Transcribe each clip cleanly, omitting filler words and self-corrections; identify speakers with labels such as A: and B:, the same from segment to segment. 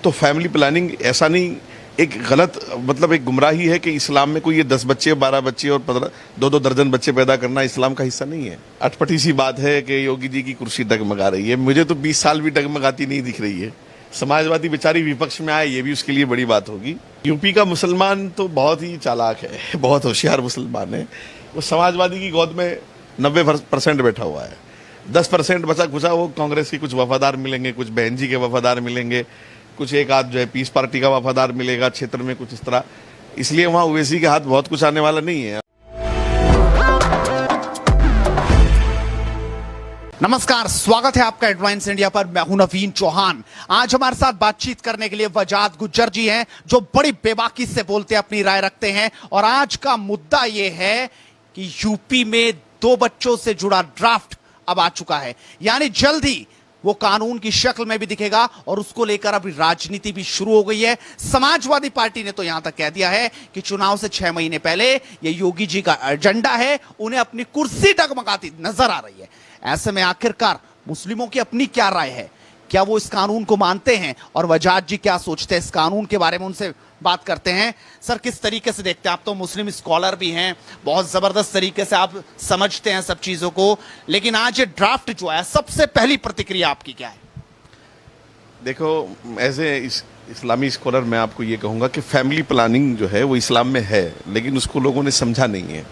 A: तो family planning ऐसा नहीं, एक गलत मतलब एक गुमराही है कि इस्लाम में कोई ये 10 बच्चे 12 बच्चे और 2-2 दर्जन बच्चे पैदा करना इस्लाम का हिस्सा नहीं है। अटपटी सी बात है कि योगी जी की कुर्सी डगमगा रही है। मुझे तो 20 साल भी डगमगाती नहीं दिख रही है। समाजवादी बेचारी विपक्ष में आए, ये भी उसके लिए बड़ी बात होगी। यूपी का मुसलमान तो बहुत ही चालाक है, बहुत होशियार मुसलमान है। वो समाजवादी की गोद में 90% बैठा हुआ है। 10% बचा खुचा वो कांग्रेस के कुछ वफादार मिलेंगे, कुछ बहन जी के वफादार मिलेंगे, कुछ एक आध जो है पीस पार्टी का वफादार मिलेगा क्षेत्र में, कुछ इस तरह। इसलिए वहां ओवैसी के हाथ बहुत कुछ आने वाला नहीं है।
B: नमस्कार, स्वागत है आपका एडवांस इंडिया पर। मैं हूं नवीन चौहान। आज हमारे साथ बातचीत करने के लिए वजाद गुज्जर जी हैं, जो बड़ी बेबाकी से बोलते हैं, अपनी राय रखते हैं। और आज का मुद्दा यह है कि यूपी में 2 बच्चों से जुड़ा ड्राफ्ट अब आ चुका है, यानी जल्द ही वो कानून की शक्ल में भी दिखेगा और उसको लेकर अभी राजनीति भी शुरू हो गई है। समाजवादी पार्टी ने तो यहां तक कह दिया है कि चुनाव से 6 महीने पहले ये योगी जी का एजेंडा है, उन्हें अपनी कुर्सी डगमगाती नजर आ रही है। ऐसे में आखिरकार मुस्लिमों की अपनी क्या राय है? क्या वो इस कानून को मानते हैं? और वजाद जी क्या सोचते हैं इस कानून के बारे में, उनसे बात करते हैं। सर, किस तरीके से देखते हैं आप? तो मुस्लिम स्कॉलर भी हैं, बहुत जबरदस्त तरीके से आप समझते हैं सब चीजों को, लेकिन आज ये ड्राफ्ट जो है, सबसे पहली प्रतिक्रिया आपकी क्या है?
A: देखो, एज ए इस्लामी स्कॉलर मैं आपको ये कहूँगा कि फैमिली प्लानिंग जो है वो इस्लाम में है, लेकिन उसको लोगों ने समझा नहीं है।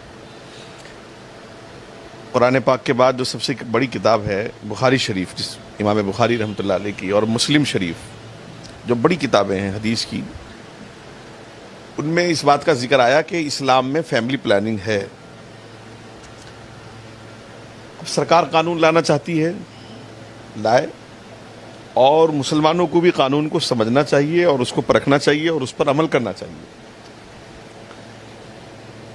A: कुरान पाक के बाद जो सबसे बड़ी किताब है बुखारी शरीफ, जिस इमाम बुखारी रहमतुल्लाह अलैह की, और मुस्लिम शरीफ, जो बड़ी किताबें हैं हदीस की, उनमें इस बात का जिक्र आया कि इस्लाम में फैमिली प्लानिंग है। अब सरकार कानून लाना चाहती है, लाए, और मुसलमानों को भी कानून को समझना चाहिए और उसको परखना चाहिए और उस पर अमल करना चाहिए।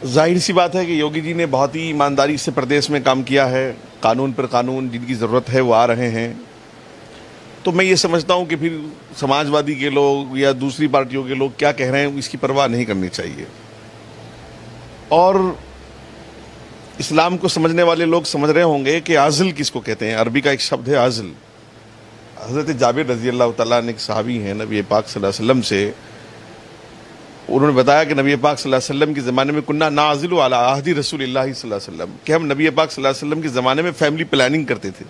A: जाहिर सी बात है कि योगी जी ने बहुत ही ईमानदारी से प्रदेश में काम किया है। कानून पर कानून जिनकी ज़रूरत है वो आ रहे हैं। तो मैं ये समझता हूँ कि फिर समाजवादी के लोग या दूसरी पार्टियों के लोग क्या कह रहे हैं इसकी परवाह नहीं करनी चाहिए। और इस्लाम को समझने वाले लोग समझ रहे होंगे कि आज़िल किसको कहते हैं। अरबी का एक शब्द है आज़िल। हज़रत जाबिर रज़ी अल्लाह तआला ने, एक सहाबी हैं नबी पाक सल्लल्लाहु अलैहि वसल्लम से, उन्होंने बताया कि नबी पाक सल्लल्लाहु अलैहि वसल्लम के ज़माने में कुन्ना नाज़िलु अला अहदी रसूलिल्लाह सल्लल्लाहु अलैहि वसल्लम, कि हम नबी पाक सल्लल्लाहु अलैहि वसल्लम के ज़माने में फैमिली प्लानिंग करते थे।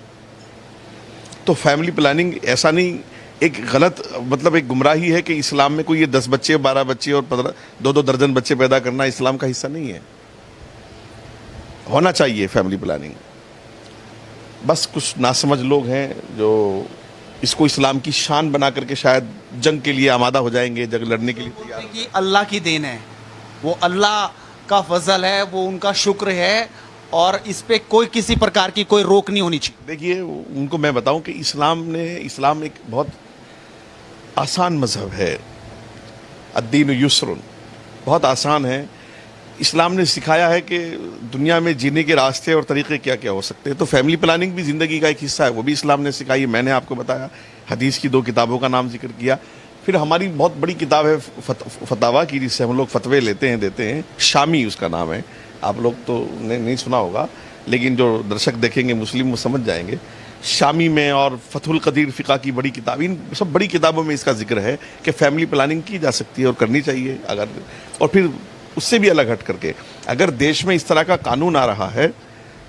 A: तो फैमिली प्लानिंग ऐसा नहीं, एक गलत मतलब एक गुमराही है कि इस्लाम में कोई ये 10 बच्चे 12 बच्चे और 2-2 दर्जन बच्चे पैदा करना इस्लाम का हिस्सा नहीं है। होना चाहिए फैमिली प्लानिंग। बस कुछ नासमझ लोग हैं जो इसको इस्लाम की शान बना करके शायद जंग के लिए आमादा हो जाएंगे, जंग लड़ने के लिए तैयार।
B: कि अल्लाह की देन है, वो अल्लाह का फजल है, वो उनका शुक्र है, और इस पे कोई किसी प्रकार की कोई रोक नहीं होनी चाहिए।
A: देखिए, उनको मैं बताऊं कि इस्लाम एक बहुत आसान मजहब है। अद्दीन युस्रुन, बहुत आसान है। इस्लाम ने सिखाया है कि दुनिया में जीने के रास्ते और तरीके क्या क्या हो सकते हैं। तो फैमिली प्लानिंग भी ज़िंदगी का एक हिस्सा है, वो भी इस्लाम ने सिखाई है। मैंने आपको बताया, हदीस की 2 किताबों का नाम जिक्र किया। फिर हमारी बहुत बड़ी किताब है फतावा की, जिससे हम लोग फतवे लेते हैं, देते हैं। शामी उसका नाम है। आप लोग तो नहीं सुना होगा, लेकिन जो दर्शक देखेंगे मुस्लिम वो समझ जाएंगे। शामी में और फतहुल कदीर फ़िक़ा की बड़ी किताब, इन सब बड़ी किताबों में इसका जिक्र है कि फैमिली प्लानिंग की जा सकती है और करनी चाहिए। अगर, और फिर उससे भी अलग हट करके, अगर देश में इस तरह का कानून आ रहा है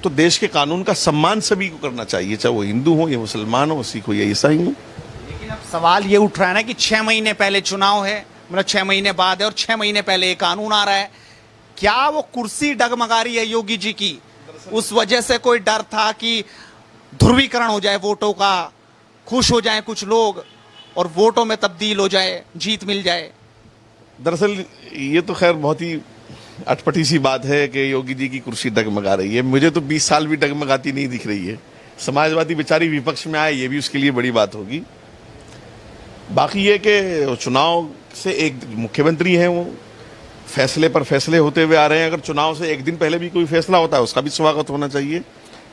A: तो देश के कानून का सम्मान सभी को करना चाहिए, चाहे वो हिंदू हो या मुसलमान हो, सिख हो या ईसाई हो।
B: लेकिन अब सवाल ये उठ रहा है ना कि 6 महीने पहले चुनाव है, मतलब 6 महीने बाद है, और 6 महीने पहले ये कानून आ रहा है। क्या वो कुर्सी डगमगा रही है योगी जी की? उस वजह से कोई डर था कि ध्रुवीकरण हो जाए वोटों का, खुश हो जाए कुछ लोग और वोटों में तब्दील हो जाए, जीत मिल जाए?
A: दरअसल ये तो खैर बहुत ही अटपटी सी बात है कि योगी जी की कुर्सी डगमगा रही है। मुझे तो 20 साल भी डगमगाती नहीं दिख रही है। समाजवादी बेचारी विपक्ष में आए, ये भी उसके लिए बड़ी बात होगी। बाकी ये कि चुनाव से एक मुख्यमंत्री हैं, वो फैसले पर फैसले होते हुए आ रहे हैं। अगर चुनाव से एक दिन पहले भी कोई फैसला होता है उसका भी स्वागत होना चाहिए,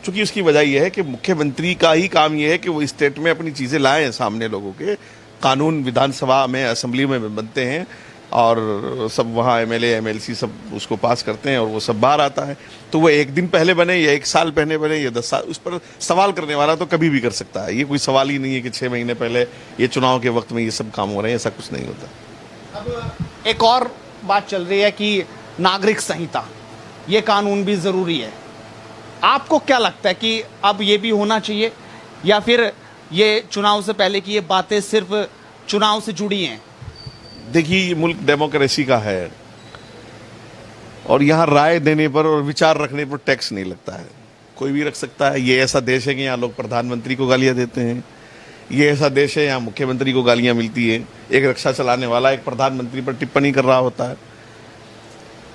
A: क्योंकि उसकी वजह यह है कि मुख्यमंत्री का ही काम यह है कि वो स्टेट में अपनी चीज़ें लाएं सामने लोगों के। कानून विधानसभा में, असेंबली में बनते हैं, और सब वहाँ एमएलए एमएलसी सब उसको पास करते हैं और वो सब बाहर आता है। तो वो एक दिन पहले बने या 1 साल पहले बने या 10 साल, उस पर सवाल करने वाला तो कभी भी कर सकता है। ये कोई सवाल ही नहीं है कि 6 महीने पहले ये चुनाव के वक्त में ये सब काम हो रहे हैं, ऐसा कुछ नहीं होता।
B: अब एक और बात चल रही है कि नागरिक संहिता, ये कानून भी जरूरी है। आपको क्या लगता है कि अब ये भी होना चाहिए या फिर ये चुनाव से पहले की ये बातें सिर्फ चुनाव से जुड़ी हैं?
A: देखिए, ये मुल्क डेमोक्रेसी का है और यहाँ राय देने पर और विचार रखने पर टैक्स नहीं लगता है। कोई भी रख सकता है। ये ऐसा देश है कि यहाँ लोग प्रधानमंत्री को गालियाँ देते हैं। ये ऐसा देश है यहाँ मुख्यमंत्री को गालियाँ मिलती है। एक रिक्शा चलाने वाला एक प्रधानमंत्री पर टिप्पणी कर रहा होता है।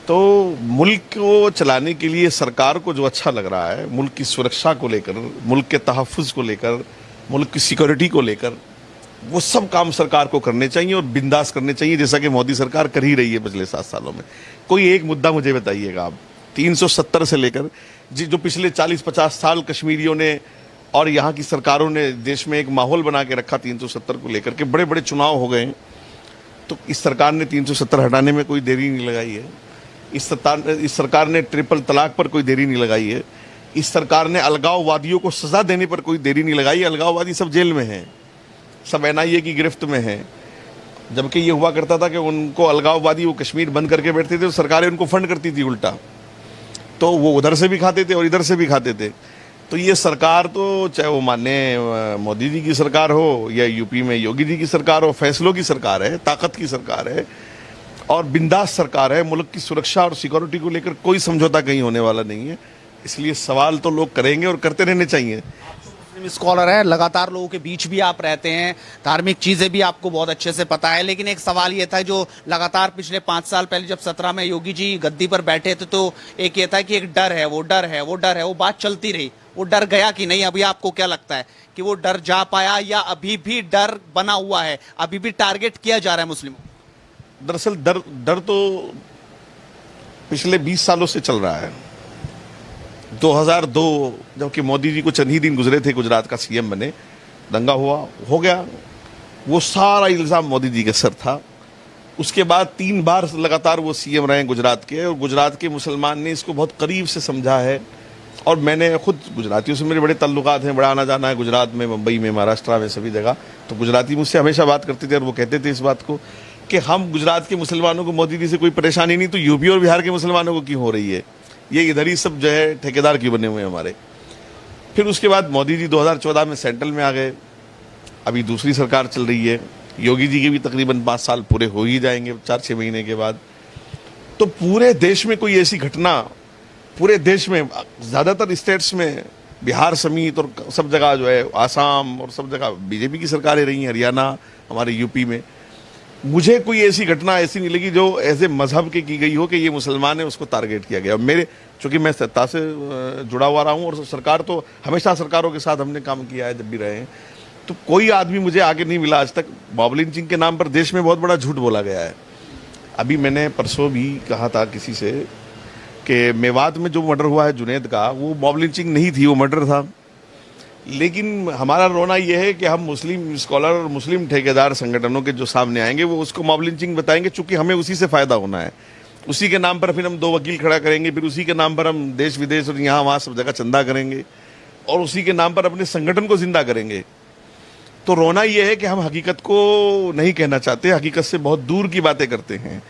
A: तो मुल्क को चलाने के लिए सरकार को जो अच्छा लग रहा है, मुल्क की सुरक्षा को लेकर, मुल्क के तहफ़्फ़ुज़ को लेकर, मुल्क की सिक्योरिटी को लेकर, वो सब काम सरकार को करने चाहिए और बिंदास करने चाहिए, जैसा कि मोदी सरकार कर ही रही है पिछले 7 सालों में। कोई एक मुद्दा मुझे बताइएगा आप, 370 से लेकर जो पिछले 40-50 साल कश्मीरियों ने और यहाँ की सरकारों ने देश में एक माहौल बना के रखा 370 को लेकर के, बड़े बड़े चुनाव हो गए। तो इस सरकार ने 370 हटाने में कोई देरी नहीं लगाई है। इस सरकार ने ट्रिपल तलाक पर कोई देरी नहीं लगाई है। इस सरकार ने अलगाववादियों को सजा देने पर कोई देरी नहीं लगाई। अलगाववादी सब जेल में हैं, सब एनआईए की गिरफ्त में हैं। जबकि ये हुआ करता था कि उनको अलगाववादी वो कश्मीर बंद करके बैठते थे तो सरकारें उनको फंड करती थी उल्टा, तो वो उधर से भी खाते थे और इधर से भी खाते थे। तो ये सरकार तो चाहे वो माननीय मोदी जी की सरकार हो या यूपी में योगी जी की सरकार हो, फैसलों की सरकार है, ताकत की सरकार है और बिंदास सरकार है। मुल्क की सुरक्षा और सिक्योरिटी को लेकर कोई समझौता कहीं होने वाला नहीं है। इसलिए सवाल तो लोग करेंगे और करते रहने चाहिए।
B: मुस्लिम स्कॉलर है, लगातार लोगों के बीच भी आप रहते हैं, धार्मिक चीजें भी आपको बहुत अच्छे से पता है, लेकिन एक सवाल ये था जो लगातार पिछले 5 साल पहले जब 17 में योगी जी गद्दी पर बैठे थे तो एक ये था कि एक डर है, वो डर है, वो डर है, वो बात चलती रही। वो डर गया कि नहीं? अभी आपको क्या लगता है कि वो डर जा पाया या अभी भी डर बना हुआ है, अभी भी टारगेट किया जा रहा है मुस्लिमों?
A: दरअसल डर तो पिछले 20 सालों से चल रहा है। 2002 जबकि मोदी जी को चंद ही दिन गुजरे थे गुजरात का सीएम बने, दंगा हो गया, वो सारा इल्ज़ाम मोदी जी के सर था। उसके बाद 3 बार लगातार वो सीएम रहे गुजरात के और गुजरात के मुसलमान ने इसको बहुत करीब से समझा है। और मैंने खुद गुजरातियों से मेरे बड़े ताल्लुकात हैं, बड़ा आना जाना है गुजरात में, मुंबई में, महाराष्ट्र में, सभी जगह। तो गुजराती मुझसे हमेशा बात करते थे और वो कहते थे इस बात को कि हम गुजरात के मुसलमानों को मोदी जी से कोई परेशानी नहीं, तो यूपी और बिहार के मुसलमानों को क्यों हो रही है? ये इधर ही सब जो है ठेकेदार क्यों बने हुए हैं हमारे। फिर उसके बाद मोदी जी 2014 में सेंट्रल में आ गए, अभी दूसरी सरकार चल रही है। योगी जी के भी तकरीबन 5 साल पूरे हो ही जाएंगे 4-6 महीने के बाद। तो पूरे देश में कोई ऐसी घटना, पूरे देश में ज़्यादातर स्टेट्स में, बिहार समेत और सब जगह जो है, आसाम और सब जगह बीजेपी की सरकारें रही हैं, हरियाना, हमारे यूपी में, मुझे कोई ऐसी घटना ऐसी नहीं लगी जो ऐसे मजहब के की गई हो कि ये मुसलमान है उसको टारगेट किया गया। मेरे चूँकि मैं सत्ता से जुड़ा हुआ रहा हूँ और सरकार तो हमेशा सरकारों के साथ हमने काम किया है जब भी रहे हैं, तो कोई आदमी मुझे आगे नहीं मिला आज तक। बॉब लिंचिंग के नाम पर देश में बहुत बड़ा झूठ बोला गया है। अभी मैंने परसों भी कहा था किसी से कि मेवात में जो मर्डर हुआ है जुनैद का, वो बॉब लिंचिंग नहीं थी, वो मर्डर था। लेकिन हमारा रोना यह है कि हम मुस्लिम स्कॉलर और मुस्लिम ठेकेदार संगठनों के जो सामने आएंगे वो उसको मॉब लिंचिंग बताएंगे, चूंकि हमें उसी से फ़ायदा होना है। उसी के नाम पर फिर हम 2 वकील खड़ा करेंगे, फिर उसी के नाम पर हम देश विदेश और यहाँ वहाँ सब जगह चंदा करेंगे और उसी के नाम पर अपने संगठन को जिंदा करेंगे। तो रोना यह है कि हम हकीकत को नहीं कहना चाहते, हकीकत से बहुत दूर की बातें करते हैं।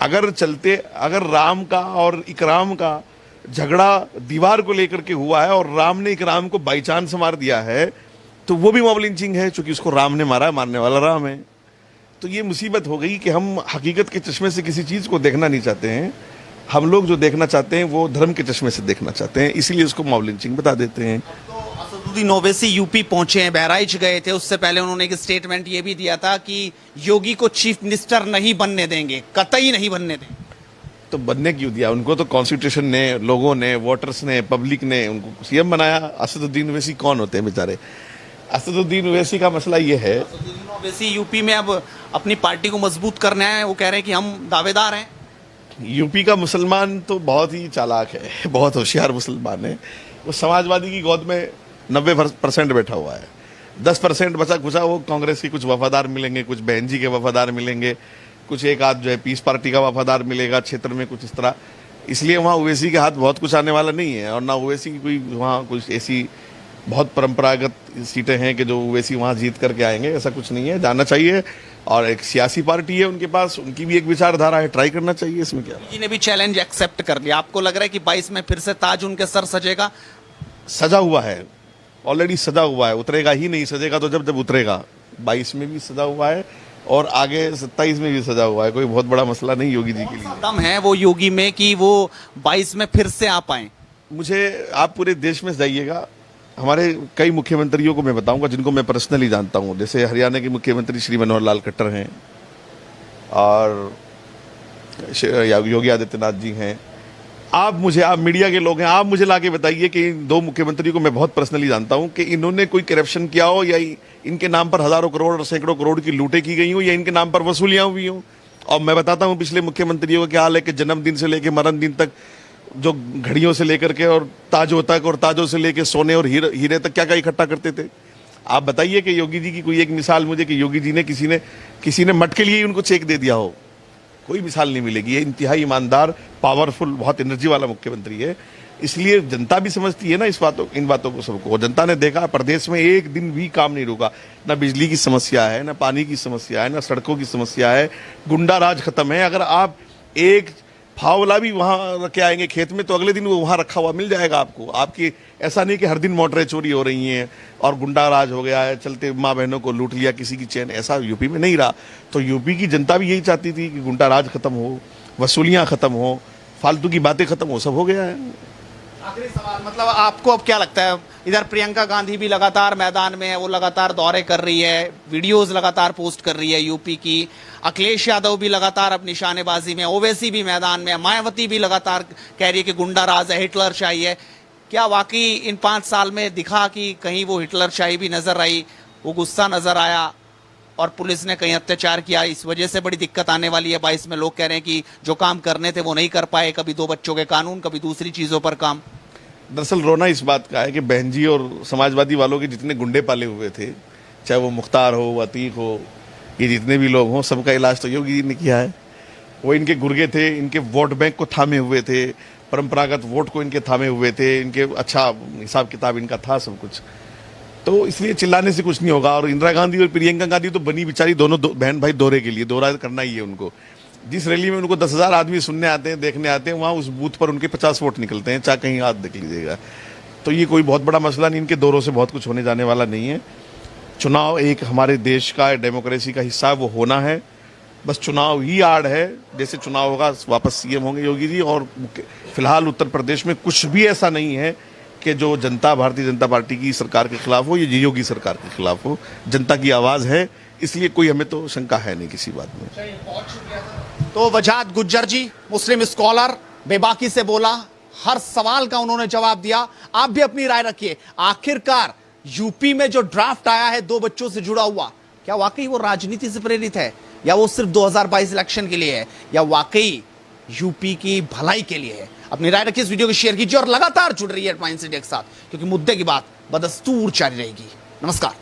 A: अगर राम का और इकराम का झगड़ा दीवार को लेकर के हुआ है और राम ने इकराम को बाई चांस मार दिया है, तो वो भी मॉब लिंचिंग है, क्योंकि उसको राम ने मारा है, मारने वाला राम है। तो ये मुसीबत हो गई कि हम हकीकत के चश्मे से किसी चीज़ को देखना नहीं चाहते हैं। हम लोग जो देखना चाहते हैं वो धर्म के चश्मे से देखना चाहते हैं, इसीलिए उसको मॉब लिंचिंग बता देते हैं।
B: असदुद्दीन ओवैसी यूपी पहुंचे हैं, बहराइच गए थे, उससे पहले उन्होंने एक स्टेटमेंट ये भी दिया था कि योगी को चीफ मिनिस्टर नहीं बनने देंगे, कतई नहीं बनने देंगे।
A: तो बनने क्यों दिया? उनको तो कॉन्स्टिट्यूशन ने, लोगों ने, वोटर्स ने, पब्लिक ने उनको सीएम बनाया। असदुद्दीन ओवैसी कौन होते हैं बेचारे? असदुद्दीन ओवैसी का मसला ये है,
B: असदुद्दीन ओवैसी यूपी में अब अपनी पार्टी को मजबूत करना है, वो कह रहे हैं कि हम दावेदार हैं।
A: यूपी का मुसलमान तो बहुत ही चालाक है, बहुत होशियार मुसलमान है। वो समाजवादी की गोद में 90% बैठा हुआ है, 10% बचा खुचा वो कांग्रेस के कुछ वफादार मिलेंगे, कुछ बहन जी के वफादार मिलेंगे, कुछ एक आध जो है पीस पार्टी का वफादार मिलेगा क्षेत्र में, कुछ इस तरह। इसलिए वहाँ ओवैसी के हाथ बहुत कुछ आने वाला नहीं है, और ना ओवैसी की कोई वहाँ कुछ ऐसी बहुत परंपरागत सीटें हैं कि जो ओवैसी वहाँ जीत करके आएंगे, ऐसा कुछ नहीं है। जाना चाहिए, और एक सियासी पार्टी है उनके पास, उनकी भी एक विचारधारा है, ट्राई करना चाहिए, इसमें क्या।
B: जी ने भी चैलेंज एक्सेप्ट कर लिया। आपको लग रहा है कि 22 में फिर से ताज उनके सर सजेगा?
A: सजा हुआ है, ऑलरेडी सजा हुआ है, उतरेगा ही नहीं, सजेगा तो जब जब उतरेगा। 22 में भी सजा हुआ है और आगे 27 में भी सजा हुआ है, कोई बहुत बड़ा मसला नहीं योगी जी के लिए।
B: दम है वो योगी में कि वो 22 में फिर से आ पाए?
A: मुझे, आप पूरे देश में जाइएगा, हमारे कई मुख्यमंत्रियों को मैं बताऊंगा जिनको मैं पर्सनली जानता हूं। जैसे हरियाणा के मुख्यमंत्री श्री मनोहर लाल खट्टर हैं, और योगी आदित्यनाथ जी हैं। आप मीडिया के लोग हैं, आप मुझे लाके बताइए कि इन दो मुख्यमंत्री को मैं बहुत पर्सनली जानता हूं कि इन्होंने कोई करप्शन किया हो, या इनके नाम पर हजारों करोड़ और सैकड़ों करोड़ की लूटें की गई हो, या इनके नाम पर वसूलियां हुई हो। और मैं बताता हूं पिछले मुख्यमंत्रियों का क्या हाल है कि जन्मदिन से लेकर मरण दिन तक, जो घड़ियों से लेकर के और ताजों तक, और ताजों से लेकर सोने और हीरे तक क्या क्या इकट्ठा करते थे। आप बताइए कि योगी जी की कोई एक मिसाल मुझे कि योगी जी ने किसी ने मट के लिए उनको चेक दे दिया हो, कोई मिसाल नहीं मिलेगी। ये इंतहाई ईमानदार, पावरफुल, बहुत एनर्जी वाला मुख्यमंत्री है। इसलिए जनता भी समझती है ना इन बातों को सबको। जनता ने देखा प्रदेश में एक दिन भी काम नहीं रुका, ना बिजली की समस्या है, ना पानी की समस्या है, ना सड़कों की समस्या है, गुंडा राज खत्म है। अगर आप एक फावला भी वहां रख के आएंगे खेत में, तो अगले दिन वो वहां रखा हुआ मिल जाएगा आपको। आपकी ऐसा नहीं कि हर दिन मोटरें चोरी हो रही हैं और गुंडा राज हो गया है, चलते माँ बहनों को लूट लिया किसी की चैन, ऐसा यूपी में नहीं रहा। तो यूपी की जनता भी यही चाहती थी कि गुंडा राज खत्म हो, वसूलियां खत्म हो, फालतू की बातें खत्म हो, सब हो गया है।
B: आखिरी सवाल, मतलब आपको अब क्या लगता है, इधर प्रियंका गांधी भी लगातार मैदान में है, वो लगातार दौरे कर रही है, वीडियोस लगातार पोस्ट कर रही है यूपी की, अखिलेश यादव भी लगातार अब निशानेबाजी में, ओवैसी भी मैदान में, मायावती भी लगातार कह रही है कि गुंडा राज है, हिटलर शाही है। क्या वाकई इन 5 साल में दिखा कि कहीं वो हिटलर शाही भी नजर आई, वो गुस्सा नजर आया, और पुलिस ने कहीं अत्याचार किया, इस वजह से बड़ी दिक्कत आने वाली है 22 में? लोग कह रहे हैं कि जो काम करने थे वो नहीं कर पाए, कभी 2 बच्चों के कानून, कभी दूसरी चीजों पर काम।
A: दरअसल रोना इस बात का है कि बहन जी और समाजवादी वालों के जितने गुंडे पाले हुए थे, चाहे वो मुख्तार हो, अतीक हो, ये जितने भी लोग हों, सबका इलाज तो योगी जी ने किया है। वो इनके गुर्गे थे, इनके वोट बैंक को थामे हुए थे, परंपरागत वोट को इनके थामे हुए थे, इनके अच्छा हिसाब किताब इनका था सब कुछ। तो इसलिए चिल्लाने से कुछ नहीं होगा। और इंदिरा गांधी और प्रियंका गांधी तो बनी बेचारी दोनों बहन भाई दौरे के लिए, दौरा करना ही है उनको। जिस रैली में उनको 10,000 आदमी सुनने आते हैं, देखने आते हैं, वहाँ उस बूथ पर उनके 50 वोट निकलते हैं, चाहे कहीं हाथ देख लीजिएगा। तो ये कोई बहुत बड़ा मसला नहीं, इनके दौरों से बहुत कुछ होने जाने वाला नहीं है। चुनाव एक हमारे देश का डेमोक्रेसी का हिस्सा है, वो होना है। बस चुनाव ही आड़ है, जैसे चुनाव होगा वापस सीएम होंगे योगी जी। और फिलहाल उत्तर प्रदेश में कुछ भी ऐसा नहीं है कि जो जनता, भारतीय जनता पार्टी की सरकार के खिलाफ हो, ये योगी सरकार के खिलाफ हो। जनता की आवाज़ है, इसलिए कोई हमें तो शंका है नहीं किसी बात में।
B: तो वजाहत गुज्जर जी, मुस्लिम स्कॉलर, बेबाकी से बोला, हर सवाल का उन्होंने जवाब दिया। आप भी अपनी राय रखिए। आखिरकार यूपी में जो ड्राफ्ट आया है 2 बच्चों से जुड़ा हुआ, क्या वाकई वो राजनीति से प्रेरित है, या वो सिर्फ 2022 इलेक्शन के लिए है, या वाकई यूपी की भलाई के लिए है? अपनी राय रखिए, इस वीडियो को शेयर कीजिए और लगातार जुड़ रही है हेडलाइंस इंडिया के साथ, क्योंकि मुद्दे की बात बदस्तूर जारी रहेगी। नमस्कार।